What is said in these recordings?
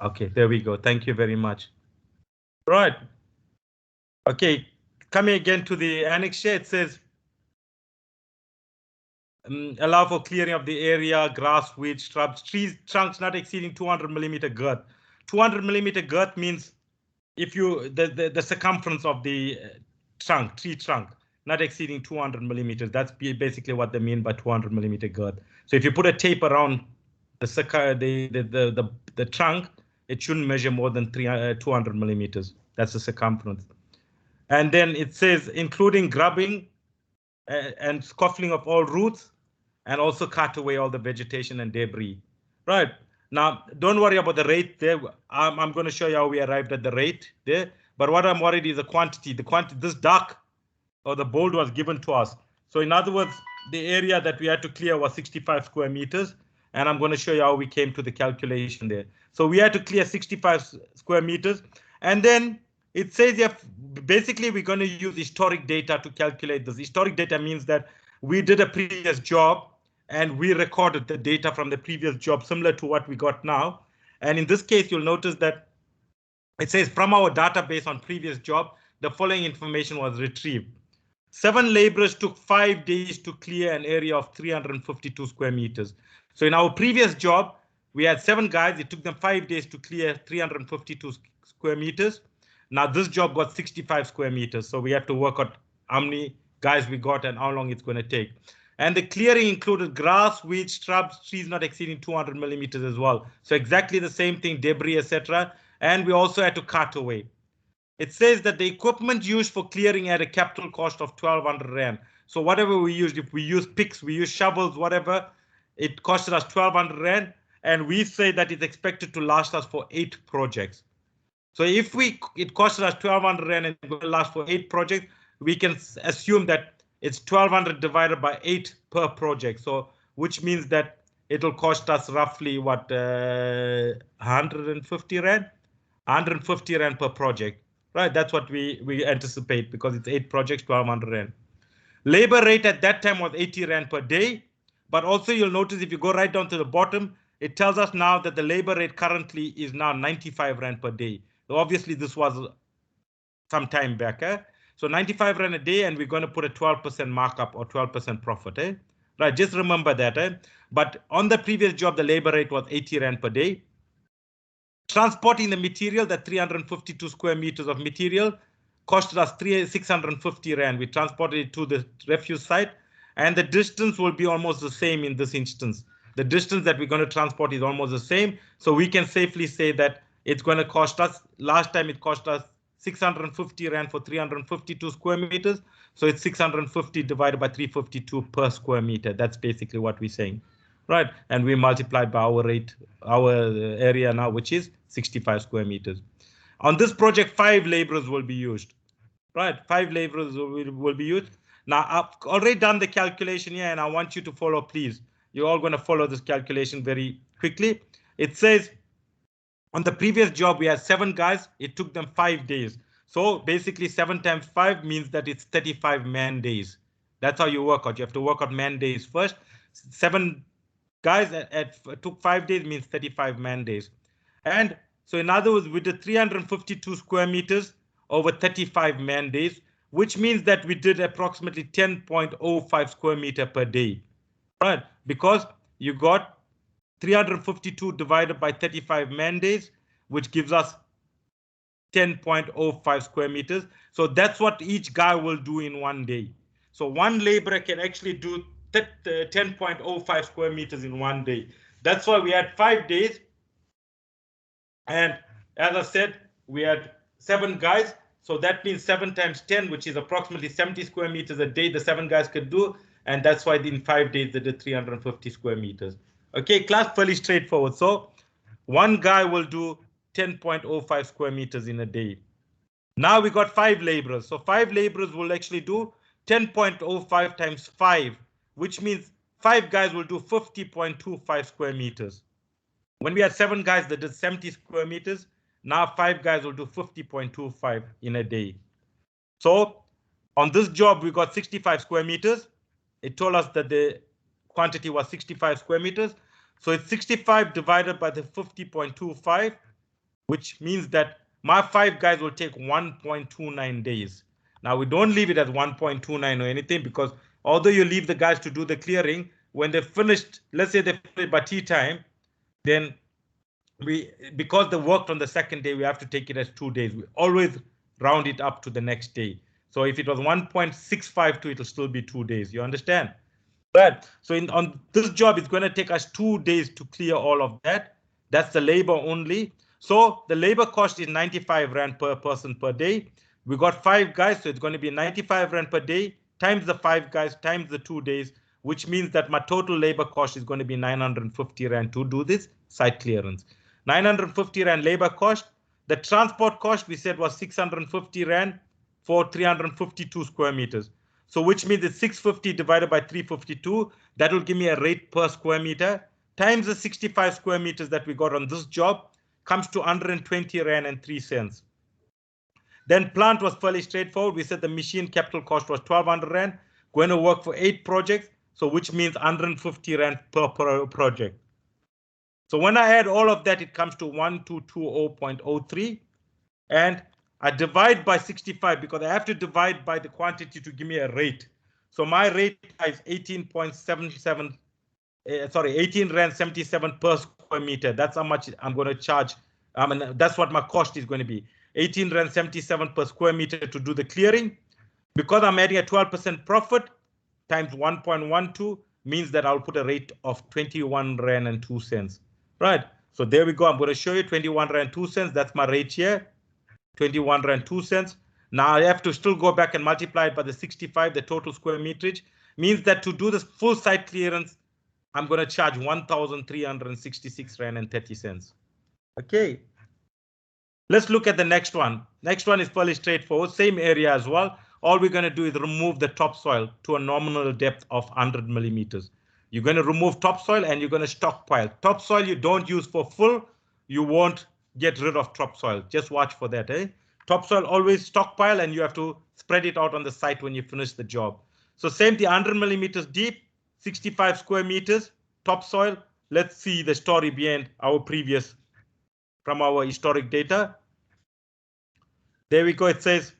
Okay, there we go. Thank you very much. Right. Okay, coming again to the annex here, it says allow for clearing of the area, grass, weeds, shrubs, trees, trunks not exceeding 200 millimeter girth. 200 millimeter girth means if you the circumference of the tree trunk, not exceeding 200 millimeters. That's basically what they mean by 200 millimeter girth. So if you put a tape around the trunk, it shouldn't measure more than 200 millimeters. That's the circumference. And then it says including grubbing and scuffling of all roots, and also cut away all the vegetation and debris. Right. Now, don't worry about the rate there. I'm going to show you how we arrived at the rate there. But what I'm worried is the quantity. The quantity, this dark or the bold was given to us. So in other words, the area that we had to clear was 65 square meters. And I'm going to show you how we came to the calculation there. So we had to clear 65 square meters. And then it says here, basically, we're going to use historic data to calculate this. Historic data means that we did a previous job and we recorded the data from the previous job, similar to what we got now. And in this case, you'll notice that it says from our database on previous job, the following information was retrieved. 7 laborers took 5 days to clear an area of 352 square meters. So in our previous job, we had 7 guys. It took them 5 days to clear 352 square meters. Now this job got 65 square meters. So we have to work out how many guys we got and how long it's going to take. And the clearing included grass, weeds, shrubs, trees not exceeding 200 millimeters as well. So exactly the same thing, debris, etc. And we also had to cut away. It says that the equipment used for clearing had a capital cost of 1,200 Rand. So whatever we used, if we use picks, we use shovels, whatever, it costed us 1,200 Rand. And we say that it's expected to last us for 8 projects. So if it costed us 1,200 Rand and it will last for 8 projects, we can assume that it's 1,200 divided by 8 per project. So which means that it'll cost us roughly what 150 Rand? 150 Rand per project. Right, that's what we anticipate because it's 8 projects, 1,200 Rand. Labor rate at that time was 80 Rand per day. But also you'll notice if you go right down to the bottom, it tells us now that the labor rate currently is now 95 Rand per day. So obviously this was some time back. So 95 Rand a day, and we're going to put a 12% markup or 12% profit. Right, just remember that. But on the previous job, the labor rate was 80 Rand per day. Transporting the material, the 352 square meters of material, costed us 650 Rand. We transported it to the refuse site, and the distance will be almost the same in this instance. The distance that we're going to transport is almost the same. So we can safely say that it's going to cost us, last time it cost us 650 Rand for 352 square meters. So it's 650 divided by 352 per square meter. That's basically what we're saying. Right, and we multiply by our rate, our area now, which is 65 square meters. On this project, 5 laborers will be used. Right, 5 laborers will be used. Now, I've already done the calculation here, and I want you to follow, please. You're all going to follow this calculation very quickly. It says on the previous job, we had 7 guys. It took them 5 days. So basically 7 times 5 means that it's 35 man days. That's how you work out. You have to work out man days first. 7 guys took 5 days means 35 man days. And so in other words, we did 352 square meters over 35 man days, which means that we did approximately 10.05 square meter per day. Right, because you got 352 divided by 35 man days, which gives us 10.05 square meters. So that's what each guy will do in one day. So one laborer can actually do 10.05 square meters in one day. That's why we had 5 days. And as I said, we had 7 guys. So that means 7 times 10, which is approximately 70 square meters a day the 7 guys could do. And that's why in 5 days they did 350 square meters. Okay, class, fairly straightforward. So one guy will do 10.05 square meters in a day. Now we got 5 laborers. So 5 laborers will actually do 10.05 times 5, which means 5 guys will do 50.25 square meters. When we had 7 guys that did 70 square meters, now 5 guys will do 50.25 in a day. So on this job, we got 65 square meters. It told us that the quantity was 65 square meters. So it's 65 divided by the 50.25. which means that my 5 guys will take 1.29 days. Now we don't leave it at 1.29 or anything, because although you leave the guys to do the clearing, when they're finished, let's say they finish by tea time, then because they worked on the second day, we have to take it as 2 days. We always round it up to the next day. So if it was 1.652, it'll still be 2 days. You understand? Right. So on this job, it's going to take us 2 days to clear all of that. That's the labor only. So the labor cost is 95 Rand per person per day. We got 5 guys, so it's going to be 95 Rand per day times the 5 guys times the 2 days, which means that my total labor cost is going to be 950 Rand to do this site clearance. 950 Rand labor cost. The transport cost we said was 650 Rand for 352 square meters. So which means it's 650 divided by 352. That will give me a rate per square meter times the 65 square meters that we got on this job, comes to 120 Rand and 3 cents. Then plant was fairly straightforward. We said the machine capital cost was 1200 Rand, going to work for 8 projects. So which means 150 Rand per project. So when I add all of that, it comes to 1220.03. And I divide by 65 because I have to divide by the quantity to give me a rate. So my rate is 18.77, 18 Rand 77 per square meter. That's how much I'm going to charge. And that's what my cost is going to be. 18 Rand 77 per square meter to do the clearing. Because I'm adding a 12% profit times 1.12 means that I'll put a rate of 21 Rand and 2 cents. Right. So there we go. I'm going to show you 21 Rand 2 cents. That's my rate here. 21 Rand 2 cents. Now I have to still go back and multiply it by the 65, the total square meterage. Means that to do this full site clearance, I'm going to charge 1,366 Rand and 30 cents. Okay. Let's look at the next one. Next one is fairly straightforward. Same area as well. All we're going to do is remove the topsoil to a nominal depth of 100 millimeters. You're going to remove topsoil and you're going to stockpile. Topsoil you don't use for full. You won't get rid of topsoil. Just watch for that. Topsoil always stockpile and you have to spread it out on the site when you finish the job. So same thing, 100 millimeters deep, 65 square meters, topsoil. Let's see the story behind our previous, from our historic data. There we go. It says,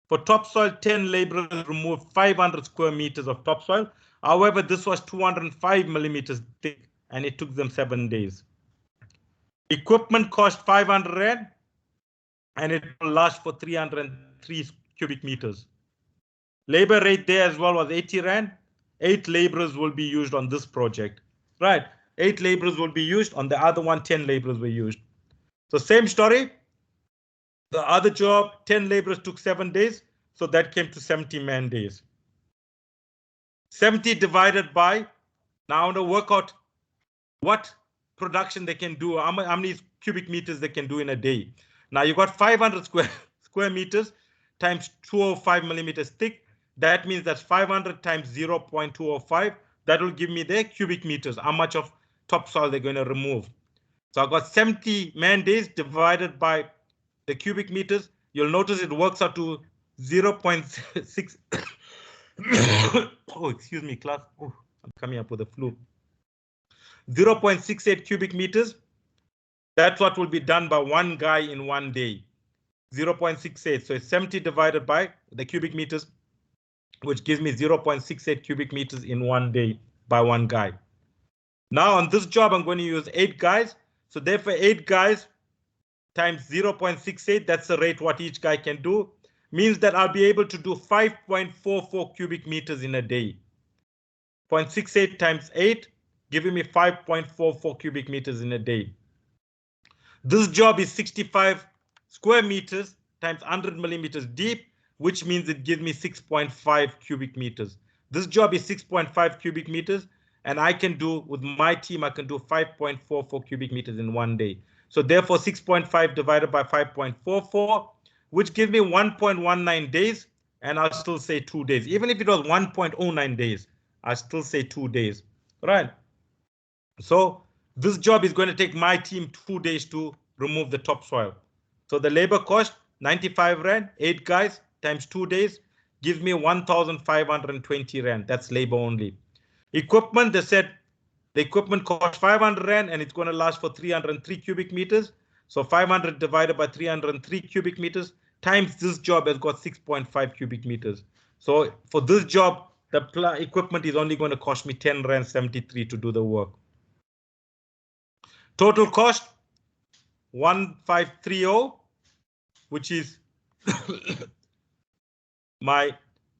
for topsoil, 10 laborers removed 500 square meters of topsoil. However, this was 205 millimeters thick and it took them 7 days. Equipment cost 500 Rand and it will last for 303 cubic meters. Labor rate there as well was 80 Rand. 8 laborers will be used on this project. Right, 8 laborers will be used. On the other one, 10 laborers were used. So same story. The other job, 10 laborers took 7 days. So that came to 70 man days. 70 divided by, now I want to work out what production they can do, how many cubic meters they can do in a day. Now you got 500 square meters times 205 millimeters thick. That means that's 500 times 0.205. That will give me the cubic meters, how much of topsoil they're going to remove. So I got 70 man days divided by the cubic meters. You'll notice it works out to 0.6. Oh, excuse me, class. Oh, I'm coming up with a flu. 0.68 cubic meters. That's what will be done by one guy in 1 day. 0.68. So it's 70 divided by the cubic meters, which gives me 0.68 cubic meters in 1 day by one guy. Now on this job, I'm going to use 8 guys. So therefore 8 guys times 0.68, that's the rate what each guy can do, means that I'll be able to do 5.44 cubic meters in a day. 0.68 times 8, giving me 5.44 cubic meters in a day. This job is 65 square meters times 100 millimeters deep, which means it gives me 6.5 cubic meters. This job is 6.5 cubic meters, and I can do, with my team, I can do 5.44 cubic meters in 1 day. So therefore 6.5 divided by 5.44, which gives me 1.19 days, and I'll still say 2 days. Even if it was 1.09 days, I still say 2 days, right? So this job is going to take my team 2 days to remove the topsoil. So the labor cost, 95 Rand, 8 guys times 2 days, gives me 1,520 Rand. That's labor only. Equipment, they said the equipment cost 500 Rand and it's going to last for 303 cubic meters. So 500 divided by 303 cubic meters times this job has got 6.5 cubic meters. So for this job, the equipment is only going to cost me 10 Rand 73 to do the work. Total cost 1530, which is my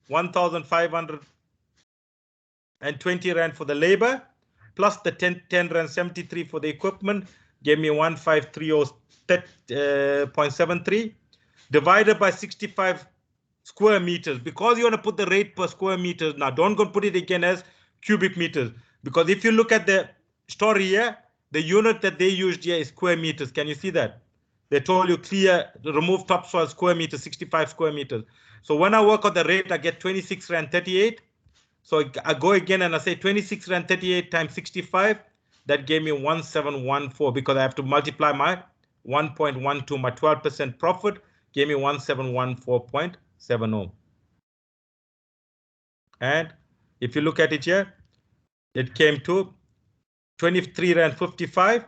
1,520 Rand for the labor, plus the 10 Rand 73 for the equipment, gave me 1530.73, divided by 65 square meters. Because you want to put the rate per square meters now, don't go put it again as cubic meters. Because if you look at the story here, the unit that they used here is square meters. Can you see that? They told you clear, remove topsoil square meters, 65 square meters. So when I work on the rate, I get 26 Rand 38. So I go again and I say 26 Rand 38 times 65. That gave me 1714 because I have to multiply my 1.12, my 12% profit gave me 1714.70. And if you look at it here, it came to 23 Rand 55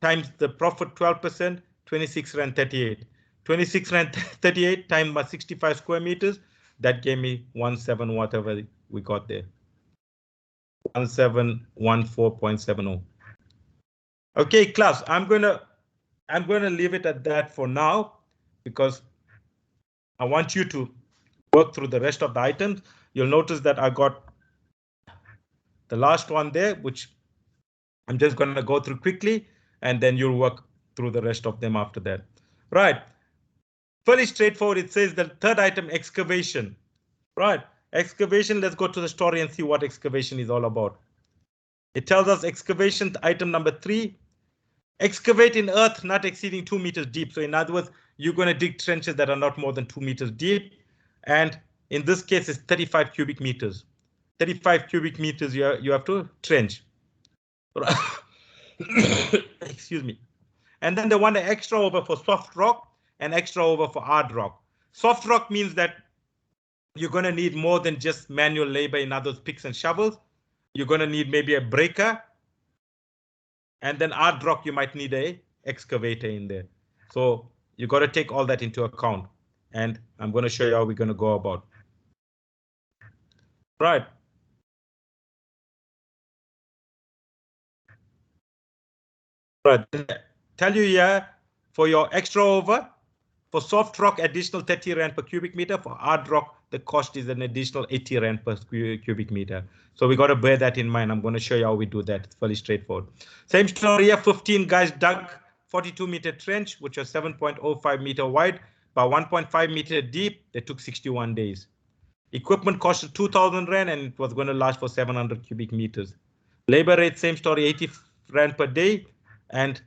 times the profit 12%, 26 Rand 38. 26 Rand 38 times my 65 square meters, that gave me 17 whatever we got there. 1714.70. Okay, class, I'm gonna leave it at that for now because I want you to work through the rest of the items. You'll notice that I got the last one there, which I'm just going to go through quickly, and then you'll work through the rest of them after that. Right. Fairly straightforward. It says the third item, excavation. Right. Excavation. Let's go to the story and see what excavation is all about. It tells us excavation item number 3. Excavate in earth not exceeding 2 meters deep. So in other words, you're going to dig trenches that are not more than 2 meters deep. And in this case, it's 35 cubic meters. 35 cubic meters you have to trench. Excuse me. And then they want an extra over for soft rock and extra over for hard rock. Soft rock means that you're going to need more than just manual labor, in other words, picks and shovels. You're going to need maybe a breaker. And then hard rock, you might need a excavator in there. So you got to take all that into account. And I'm going to show you how we're going to go about. Right. Right. Tell you here for your extra over, for soft rock, additional 30 Rand per cubic meter. For hard rock, the cost is an additional 80 Rand per cubic meter. So we got to bear that in mind. I'm going to show you how we do that. It's fairly straightforward. Same story here. 15 guys dug 42-meter trench, which was 7.05 meter wide by 1.5 meter deep. They took 61 days. Equipment costed 2,000 Rand and it was going to last for 700 cubic meters. Labor rate, same story, 80 Rand per day, and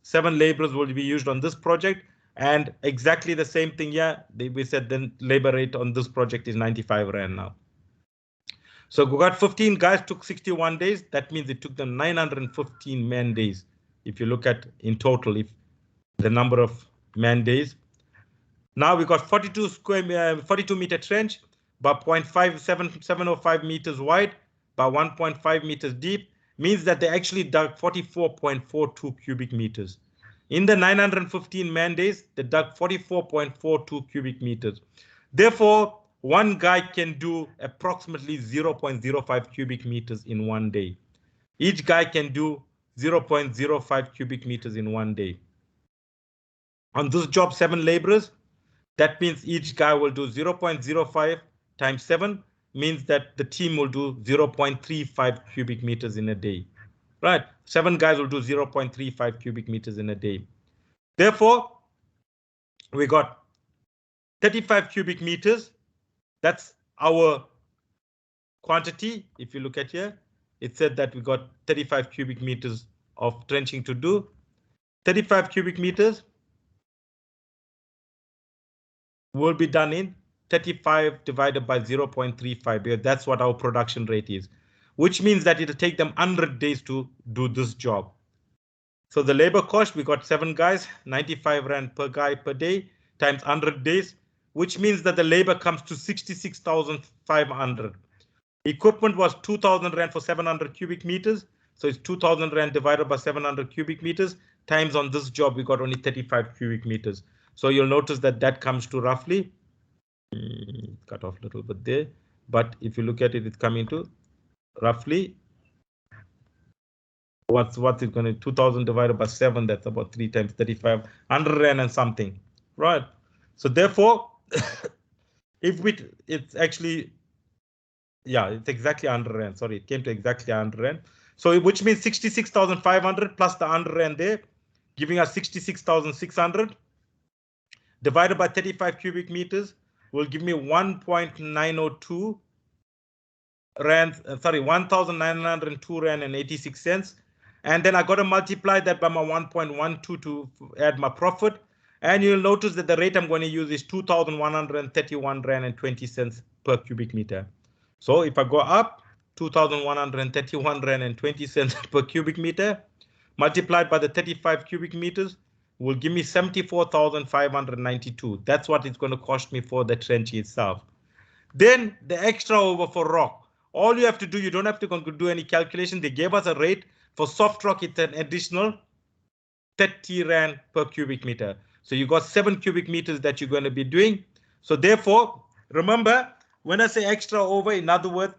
7 laborers will be used on this project. And exactly the same thing here. We said then labor rate on this project is 95 Rand now. So we got 15 guys, took 61 days. That means it took them 915 man days. If you look at in total, if the number of man days. Now we got 42 meter trench by 0.5705 meters wide by 1.5 meters deep, means that they actually dug 44.42 cubic meters. In the 915 man days, they dug 44.42 cubic meters. Therefore, one guy can do approximately 0.05 cubic meters in one day. Each guy can do 0.05 cubic meters in one day. On this job, 7 laborers. That means each guy will do 0.05 times 7, means that the team will do 0.35 cubic meters in a day. Right, 7 guys will do 0.35 cubic meters in a day. Therefore, we got 35 cubic meters. That's our quantity. If you look at here, it said that we got 35 cubic meters of trenching to do. 35 cubic meters will be done in 35 divided by 0.35, because that's what our production rate is, which means that it'll take them 100 days to do this job. So the labor cost, we got 7 guys, 95 Rand per guy per day times 100 days, which means that the labor comes to 66,500. Equipment was 2,000 Rand for 700 cubic meters. So it's 2,000 Rand divided by 700 cubic meters. times on this job, we got only 35 cubic meters. So you'll notice that that comes to roughly, cut off a little bit there, but if you look at it, it's coming to roughly, what's it going to, 2000 divided by 7, that's about 3 times 35, 100 rand and something, right? So therefore, if it's actually, yeah, it's exactly 100 rand. Sorry, it came to exactly 100 rand. So which means 66,500 plus the 100 rand there, giving us 66,600 divided by 35 cubic meters will give me 1.902 rand. Sorry, 1,902 rand and 86 cents. And then I got to multiply that by my 1.12 to add my profit. And you'll notice that the rate I'm going to use is 2,131 rand and 20 cents per cubic meter. So if I go up 2,131 rand and 20 cents per cubic meter, multiplied by the 35 cubic meters, will give me 74,592. That's what it's going to cost me for the trench itself. Then the extra over for rock. All you have to do, you don't have to do any calculation. They gave us a rate for soft rock. It's an additional 30 rand per cubic meter. So you got 7 cubic meters that you're going to be doing. So therefore, remember, when I say extra over, in other words,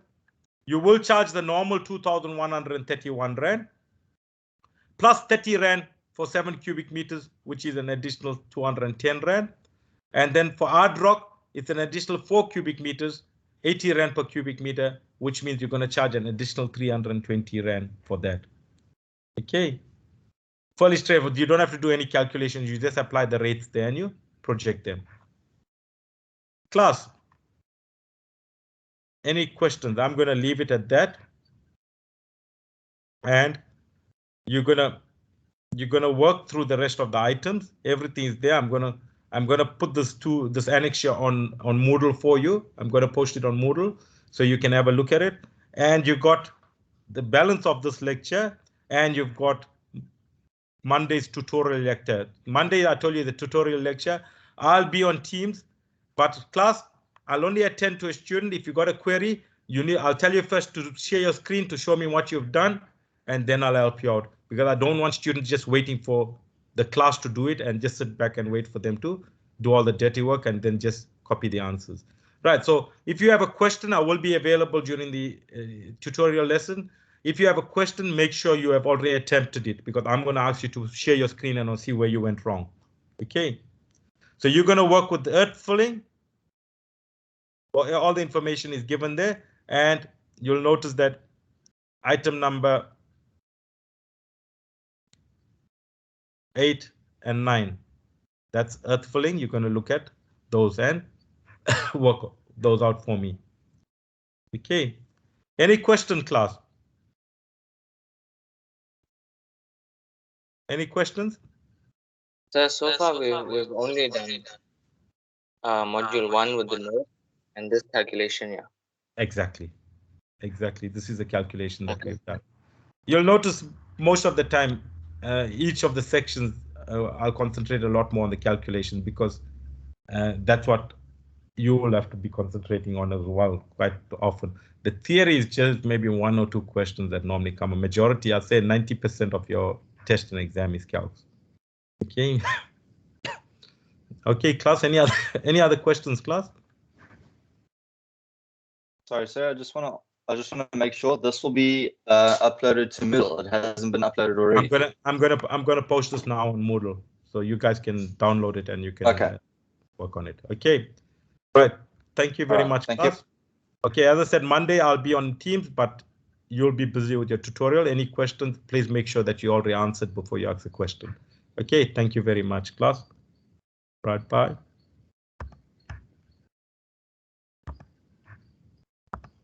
you will charge the normal 2,131 rand plus 30 rand for 7 cubic meters, which is an additional 210 rand. And then for hard rock, it's an additional 4 cubic meters, 80 rand per cubic meter, which means you're going to charge an additional 320 rand for that. Okay. Fairly straightforward. You don't have to do any calculations. You just apply the rates there and you project them. Class, any questions? I'm going to leave it at that. And you're gonna work through the rest of the items. Everything is there. I'm gonna put this annexure on Moodle for you. I'm gonna post it on Moodle so you can have a look at it. And you got the balance of this lecture, and you've got Monday's tutorial lecture. Monday, I told you the tutorial lecture. I'll be on Teams, but class, I'll only attend to a student. If you got a query, I'll tell you first to share your screen to show me what you've done, and then I'll help you out, because I don't want students just waiting for the class to do it and just sit back and wait for them to do all the dirty work and then just copy the answers. Right, so if you have a question, I will be available during the tutorial lesson. If you have a question, make sure you have already attempted it, because I'm going to ask you to share your screen and I'll see where you went wrong. Okay, so you're going to work with the earth filling. Well, all the information is given there, and you'll notice that item number 8 and 9, that's earth filling. You're going to look at those and work those out for me. Okay, any question, class? Any questions? So far we've only done module 1 with the node and this calculation, yeah. Exactly. This is a calculation that we've done. You'll notice most of the time, each of the sections, I'll concentrate a lot more on the calculation, because that's what you will have to be concentrating on as well quite often. The theory is just maybe 1 or 2 questions that normally come. A majority, I'd say 90% of your test and exam is calcs. Okay. Okay, class. Any other questions, class? Sorry, sir. I just want to make sure this will be uploaded to Moodle. It hasn't been uploaded already. I'm gonna post this now on Moodle, so you guys can download it and you can work on it. Okay. Right. Thank you very much, class. You. Okay, as I said, Monday I'll be on Teams, but you'll be busy with your tutorial. Any questions, please make sure that you already answered before you ask the question. Okay, thank you very much, class. Right, bye.